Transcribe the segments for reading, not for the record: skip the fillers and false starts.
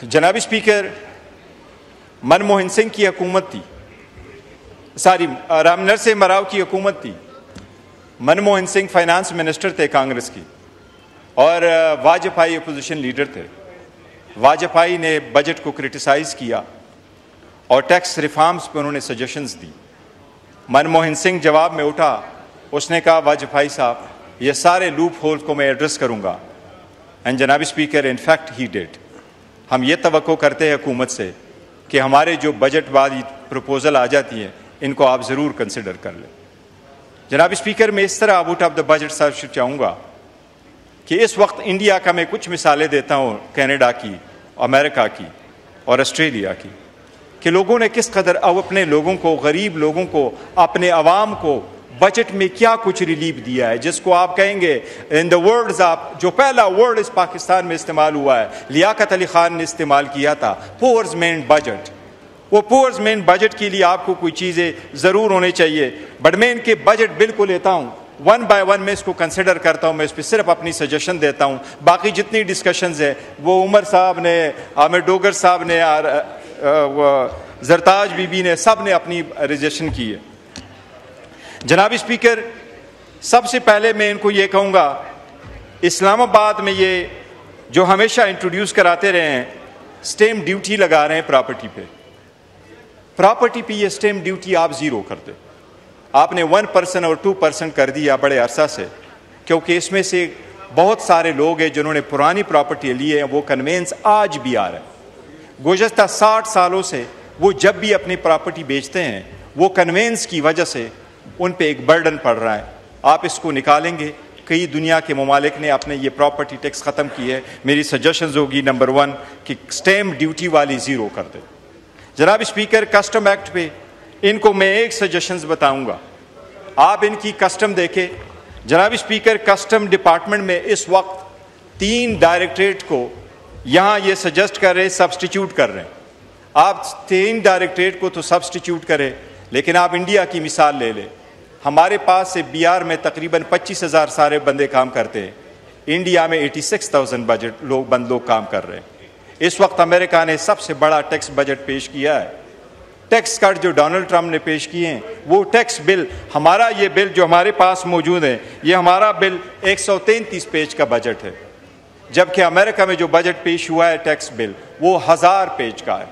जनाब स्पीकर, मनमोहन सिंह की हुकूमत थी, राम नरसिम्हा राव की हुकूमत थी। मनमोहन सिंह फाइनेंस मिनिस्टर थे कांग्रेस की और वाजपेयी अपोजिशन लीडर थे। वाजपेयी ने बजट को क्रिटिसाइज़ किया और टैक्स रिफॉर्म्स पर उन्होंने सजेशंस दी। मनमोहन सिंह जवाब में उठा, उसने कहा वाजपेयी साहब ये सारे लूप होल्स को मैं एड्रेस करूंगा। एंड जनाब स्पीकर, इनफैक्ट ही डिड। हम ये तवक्को करते हैं हुकूमत से कि हमारे जो बजट वाली प्रपोजल आ जाती है इनको आप ज़रूर कंसिडर कर लें। जनाब स्पीकर, मैं इस तरह out of the budget search चाहूँगा कि इस वक्त इंडिया का मैं कुछ मिसालें देता हूँ, कनाडा की, अमेरिका की और ऑस्ट्रेलिया की, कि लोगों ने किस कदर अब अपने लोगों को, गरीब लोगों को, अपने अवाम को बजट में क्या कुछ रिलीफ दिया है, जिसको आप कहेंगे इन द वर्ड्स आप, जो पहला वर्ड इस पाकिस्तान में इस्तेमाल हुआ है, लियाकत अली खान ने इस्तेमाल किया था, पुअर्स मेन बजट। वो पुअर्स मेन बजट के लिए आपको कोई चीज़ें ज़रूर होनी चाहिए। बट मैं इनके बजट बिल को लेता हूँ, वन बाय वन मैं इसको कंसिडर करता हूँ, मैं इस पर सिर्फ अपनी सजेशन देता हूँ। बाकी जितनी डिस्कशंस है वो उमर साहब ने, आमिर डोगर साहब ने, जरताज बीबी ने, सब ने अपनी रिजेक्शन की है। जनाब स्पीकर, सबसे पहले मैं इनको ये कहूँगा, इस्लामाबाद में ये जो हमेशा इंट्रोड्यूस कराते रहे हैं, स्टैम्प ड्यूटी लगा रहे हैं प्रॉपर्टी पे। प्रॉपर्टी पे ये स्टैम्प ड्यूटी आप ज़ीरो कर दे। आपने 1% और 2% कर दिया बड़े अरसा से, क्योंकि इसमें से बहुत सारे लोग हैं जिन्होंने पुरानी प्रॉपर्टी ली है, वो कन्वेंस आज भी आ रहा है। गुज़श्ता 60 सालों से वो जब भी अपनी प्रॉपर्टी बेचते हैं, वो कन्वेंस की वजह से उन पे एक बर्डन पड़ रहा है। आप इसको निकालेंगे। कई दुनिया के ममालिक ने अपने ये प्रॉपर्टी टैक्स ख़त्म की है। मेरी सजेशंस होगी, नंबर 1 कि स्टैम्प ड्यूटी वाली ज़ीरो कर दे। जनाब स्पीकर, कस्टम एक्ट पे इनको मैं एक सजेशंस बताऊंगा, आप इनकी कस्टम देखें। जनाब स्पीकर, कस्टम डिपार्टमेंट में इस वक्त 3 डायरेक्टरेट को यहाँ ये सजेस्ट कर रहे, सब्सटीट्यूट कर रहे हैं। आप 3 डायरेक्टरेट को तो सब्सटीट्यूट करें, लेकिन आप इंडिया की मिसाल ले लें। हमारे पास से बिहार में तकरीबन 25,000 सारे बंदे काम करते हैं। इंडिया में 86,000 बजट लोग काम कर रहे हैं। इस वक्त अमेरिका ने सबसे बड़ा टैक्स बजट पेश किया है। टैक्स कट जो डोनाल्ड ट्रंप ने पेश किए हैं, वो टैक्स बिल, हमारा ये बिल जो हमारे पास मौजूद है, ये हमारा बिल 133 पेज का बजट है, जबकि अमेरिका में जो बजट पेश हुआ है टैक्स बिल, वो 1000 पेज का है।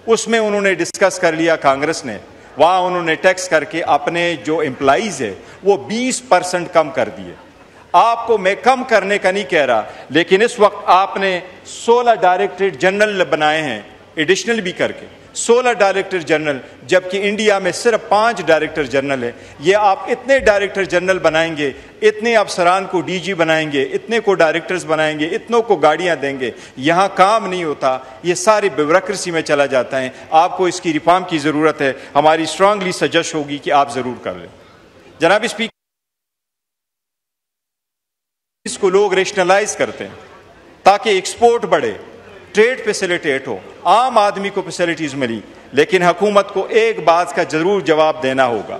उसमें उन्होंने डिस्कस कर लिया कांग्रेस ने, वहाँ उन्होंने टैक्स करके अपने जो एम्प्लॉइज़ है वो 20% कम कर दिए। आपको मैं कम करने का नहीं कह रहा, लेकिन इस वक्त आपने 16 डायरेक्टरेट जनरल बनाए हैं, एडिशनल भी करके 16 डायरेक्टर जनरल, जबकि इंडिया में सिर्फ 5 डायरेक्टर जनरल है। ये आप इतने डायरेक्टर जनरल बनाएंगे, इतने अफसरान को डीजी बनाएंगे, इतने को डायरेक्टर्स बनाएंगे, इतनों को गाड़ियां देंगे, यहाँ काम नहीं होता, ये सारी ब्यूरोक्रेसी में चला जाता है। आपको इसकी रिफॉर्म की ज़रूरत है। हमारी स्ट्रांगली सजेस्ट होगी कि आप ज़रूर कर लें। जनाब स्पीकर, इसको लोग रेशनलाइज करते हैं ताकि एक्सपोर्ट बढ़े, ट्रेड फैसिलिटेट हो, आम आदमी को फैसिलिटीज मिली, लेकिन हुकूमत को एक बात का जरूर जवाब देना होगा।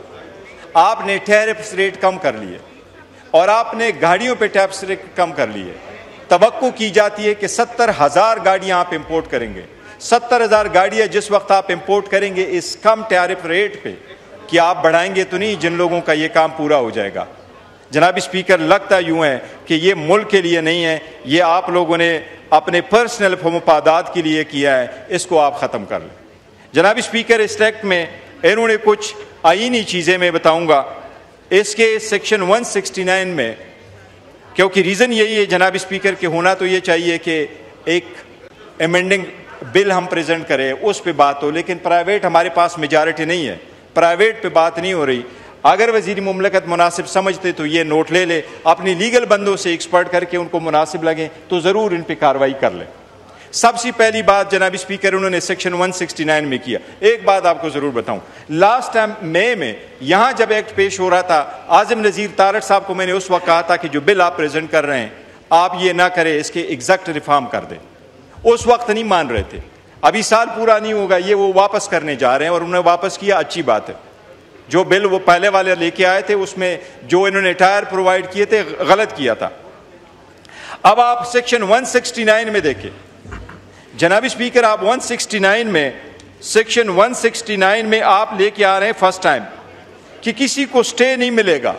आपने टैरिफ रेट कम कर लिए और आपने गाड़ियों पे टैक्स रेट कम कर लिए। तवक्को की जाती है कि 70,000 गाड़ियां आप इंपोर्ट करेंगे। 70,000 गाड़ियां जिस वक्त आप इंपोर्ट करेंगे इस कम टैरिफ रेट पे, कि आप बढ़ाएंगे तो नहीं जिन लोगों का ये काम पूरा हो जाएगा। जनाब स्पीकर, लगता यूं है कि ये मुल्क के लिए नहीं है, ये आप लोगों ने अपने पर्सनल मफादात के लिए किया है, इसको आप ख़त्म कर लें। जनाब स्पीकर, इस एक्ट में इन्होंने कुछ आईनी चीज़ें मैं बताऊंगा। इसके सेक्शन 169 में, क्योंकि रीज़न यही है जनाब स्पीकर के होना तो ये चाहिए कि एक एमेंडिंग बिल हम प्रेजेंट करें, उस पर बात हो, लेकिन प्राइवेट हमारे पास मेजॉरिटी नहीं है, प्राइवेट पे बात नहीं हो रही। अगर वज़ीर मुमलकत मुनासिब समझते तो ये नोट ले ले, अपनी लीगल बंदों से एक्सपर्ट करके उनको मुनासिब लगे तो ज़रूर इन पर कार्रवाई कर ले। सबसे पहली बात जनाब स्पीकर, उन्होंने सेक्शन 169 में किया। एक बात आपको ज़रूर बताऊं, लास्ट टाइम मई में यहाँ जब एक्ट पेश हो रहा था, आज़म नज़ीर तारड़ साहब को मैंने उस वक्त कहा था कि जो बिल आप प्रेजेंट कर रहे हैं आप ये ना करें, इसके एग्जैक्ट रिफॉर्म कर दें। उस वक्त नहीं मान रहे थे। अभी साल पूरा नहीं होगा, ये वो वापस करने जा रहे हैं और उन्होंने वापस किया, अच्छी बात है। जो बिल वो पहले वाले लेके आए थे उसमें जो इन्होंने टायर प्रोवाइड किए थे गलत किया था। अब आप सेक्शन 169 में देखें, جناب اسپیکر آپ 169 میں سیکشن 169 میں آپ لے کے آ رہے ہیں فرسٹ ٹائم کہ کسی کو سٹے نہیں ملے گا،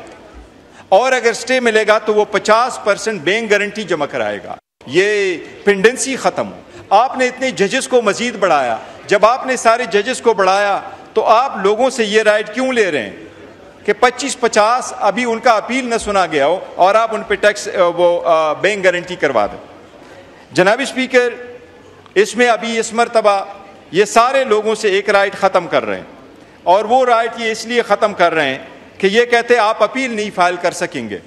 اور اگر سٹے ملے گا تو وہ 50% بینک گارنٹی جمع کرائے گا، یہ پینڈنسی ختم ہو۔ آپ نے اتنے ججز کو مزید بڑھایا، جب آپ نے سارے ججز کو بڑھایا تو آپ لوگوں سے یہ رائٹ کیوں لے رہے ہیں کہ 25-50 ابھی ان کا اپیل نہ سنا گیا ہو اور آپ ان پہ ٹیکس بینک گارنٹی کروا دیں؟ جناب اسپیکر اس میں ابھی اس مرتبہ یہ سارے لوگوں سے ایک رائٹ ختم کر رہے ہیں، اور وہ رائٹ یہ اس لیے ختم کر رہے ہیں کہ یہ کہتے ہیں آپ اپیل نہیں فائل کر سکیں گے،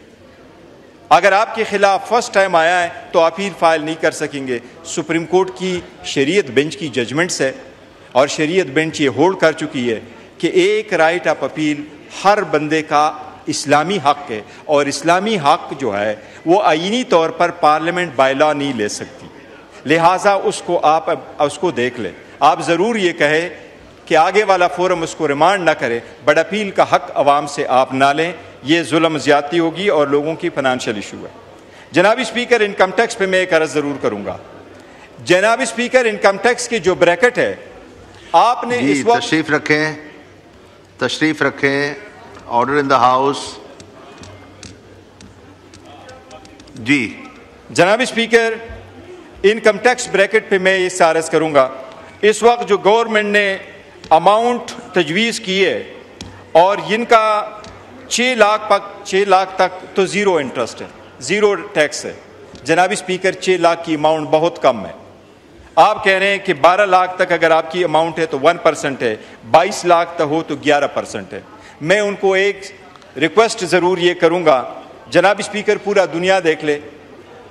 اگر آپ کے خلاف فرسٹ ٹائم آیا ہے تو اپیل فائل نہیں کر سکیں گے۔ سپریم کورٹ کی شریعت بینچ کی ججمنٹس ہے، اور شریعت بینچ یہ ہولڈ کر چکی ہے کہ ایک رائٹ آف اپیل ہر بندے کا اسلامی حق ہے، اور اسلامی حق جو ہے وہ آئینی طور پر پارلیمنٹ بائی لا نہیں لے سکتی، لہٰذا اس کو آپ اس کو دیکھ لیں۔ آپ ضرور یہ کہے کہ آگے والا فورم اس کو ریمانڈ نہ کرے، بٹ اپیل کا حق عوام سے آپ نہ لیں، یہ ظلم زیادتی ہوگی اور لوگوں کی فائنانشیل ایشو ہے۔ جناب اسپیکر انکم ٹیکس پہ میں ایک عرض ضرور کروں گا۔ جناب اسپیکر انکم ٹیکس کی جو بریکٹ ہے آپ نے اس وقت تشریف رکھیں آرڈر ان دا ہاؤس۔ جی جناب اسپیکر انکم ٹیکس بریکٹ پہ میں یہ عرض کروں گا، اس وقت جو گورنمنٹ نے اماؤنٹ تجویز کی ہے اور ان کا 6 لاکھ تک تو زیرو انٹرسٹ ہے، زیرو ٹیکس ہے۔ جناب اسپیکر 6 لاکھ کی اماؤنٹ بہت کم ہے، آپ کہہ رہے ہیں کہ 12 لاکھ تک اگر آپ کی اماؤنٹ ہے تو 1% ہے، 22 لاکھ تک ہو تو 11% ہے۔ میں ان کو ایک ریکویسٹ ضرور یہ کروں گا، جناب اسپیکر پورا دنیا دیکھ لے،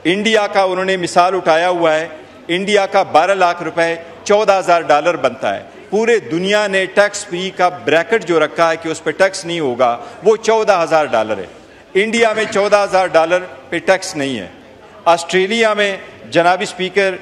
انڈیا کا انہوں نے مثال اٹھایا ہوا ہے، انڈیا کا 12 لاکھ روپے $14,000 بنتا ہے، پورے دنیا نے ٹیکس فری کا بریکٹ جو رکھا ہے کہ اس پہ ٹیکس نہیں ہوگا وہ $14,000 ہے، انڈیا میں $14,000 پہ ٹیکس نہیں ہے، آسٹریلیا میں جناب اسپیکر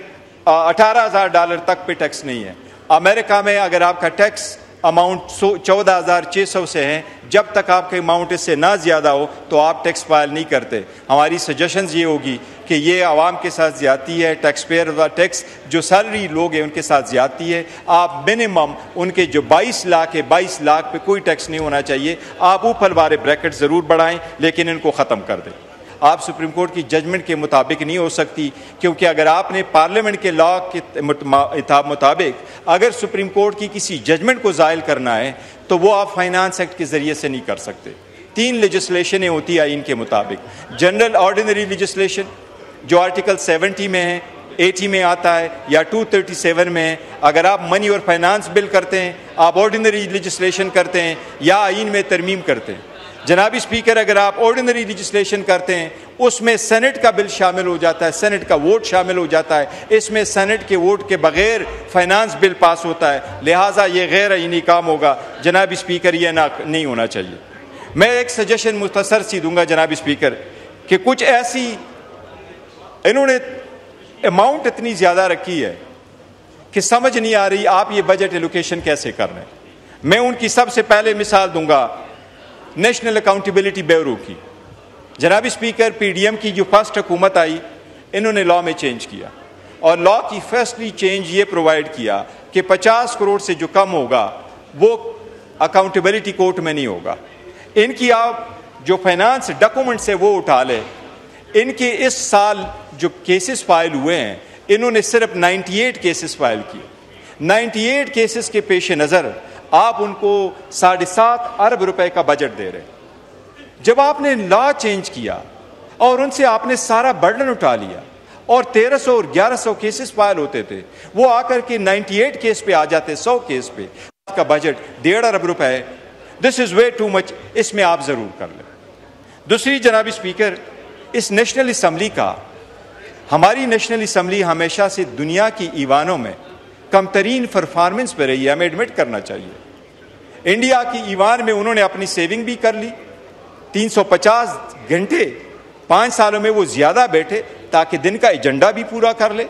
$18,000 تک پہ ٹیکس نہیں ہے، امریکہ میں اگر آپ کا ٹیکس اماؤنٹ 14,600 سے ہے، جب تک آپ کے اماؤنٹ اس سے نہ زیادہ ہو تو آپ ٹیکس فائل نہیں کرتے۔ ہماری سجیشنز یہ ہوگی کہ یہ عوام کے ساتھ زیادتی ہے، ٹیکس پیئر کا ٹیکس جو سیلری لوگ ہیں ان کے ساتھ زیادتی ہے، آپ منیمم ان کے جو 22 لاکھ ہے 22 لاکھ پہ کوئی ٹیکس نہیں ہونا چاہیے، آپ اوپر والے بریکٹ ضرور بڑھائیں لیکن ان کو ختم کر دیں۔ آپ سپریم کورٹ کی ججمنٹ کے مطابق نہیں ہو سکتی، کیونکہ اگر آپ نے پارلیمنٹ کے لا کے مطابق اگر سپریم کورٹ کی کسی ججمنٹ کو زائل کرنا ہے تو وہ آپ فائنانس ایکٹ کے ذریعے سے نہیں کر سکتے۔ 3 لیجسلیشنیں ہوتی ہیں ان کے مطابق، جنرل آرڈینری لیجسلیشن جو آرٹیکل 70 میں ہے، 80 میں آتا ہے یا 237 میں ہے، اگر آپ منی اور فائنانس بل کرتے ہیں، آپ آرڈینری لیجسلیشن کرتے ہیں یا آئین میں ترمیم کرتے ہیں۔ جناب اسپیکر اگر آپ آرڈینری لیجسلیشن کرتے ہیں اس میں سینٹ کا بل شامل ہو جاتا ہے، سینٹ کا ووٹ شامل ہو جاتا ہے، اس میں سینٹ کے ووٹ کے بغیر فائنانس بل پاس ہوتا ہے، لہٰذا یہ غیر آئینی کام ہوگا۔ جناب اسپیکر یہ نہیں ہونا چاہیے۔ میں ایک سجیشن مختصر سی دوں گا جناب اسپیکر کہ کچھ ایسی انہوں نے اماؤنٹ اتنی زیادہ رکھی ہے کہ سمجھ نہیں آ رہی آپ یہ بجٹ ایلوکیشن کیسے کر رہے ہیں۔ میں ان کی سب سے پہلے مثال دوں گا نیشنل اکاؤنٹیبلٹی بیورو کی۔ جناب اسپیکر پی ڈی ایم کی جو فرسٹ حکومت آئی انہوں نے لا میں چینج کیا، اور لا کی فرسٹلی چینج یہ پرووائڈ کیا کہ 50 کروڑ سے جو کم ہوگا وہ اکاؤنٹیبلٹی کورٹ میں نہیں ہوگا۔ ان کی آپ جو فائنانس ڈاکومنٹس ہے وہ اٹھا لے، ان کے اس سال جو کیسز فائل ہوئے ہیں انہوں نے صرف 98 کیسز فائل کیے۔ 98 کیسز کے پیش نظر آپ ان کو 7.5 ارب روپے کا بجٹ دے رہے ہیں۔ جب آپ نے لا چینج کیا اور ان سے آپ نے سارا برڈن اٹھا لیا اور 1300 اور 1100 کیسز فائل ہوتے تھے، وہ آ کر کے 98 کیس پہ آ جاتے، 100 کیس پہ، کا بجٹ 1.5 ارب روپے ہے۔ دس از وے ٹو مچ، اس میں آپ ضرور کر لیں۔ دوسری جناب اسپیکر اس نیشنل اسمبلی کا، ہماری نیشنل اسمبلی ہمیشہ سے دنیا کی ایوانوں میں کم ترین پرفارمنس پہ رہی ہے، ہمیں ایڈمٹ کرنا چاہیے۔ انڈیا کی ایوان میں انہوں نے اپنی سیونگ بھی کر لی، 350 گھنٹے 5 سالوں میں وہ زیادہ بیٹھے تاکہ دن کا ایجنڈا بھی پورا کر لے۔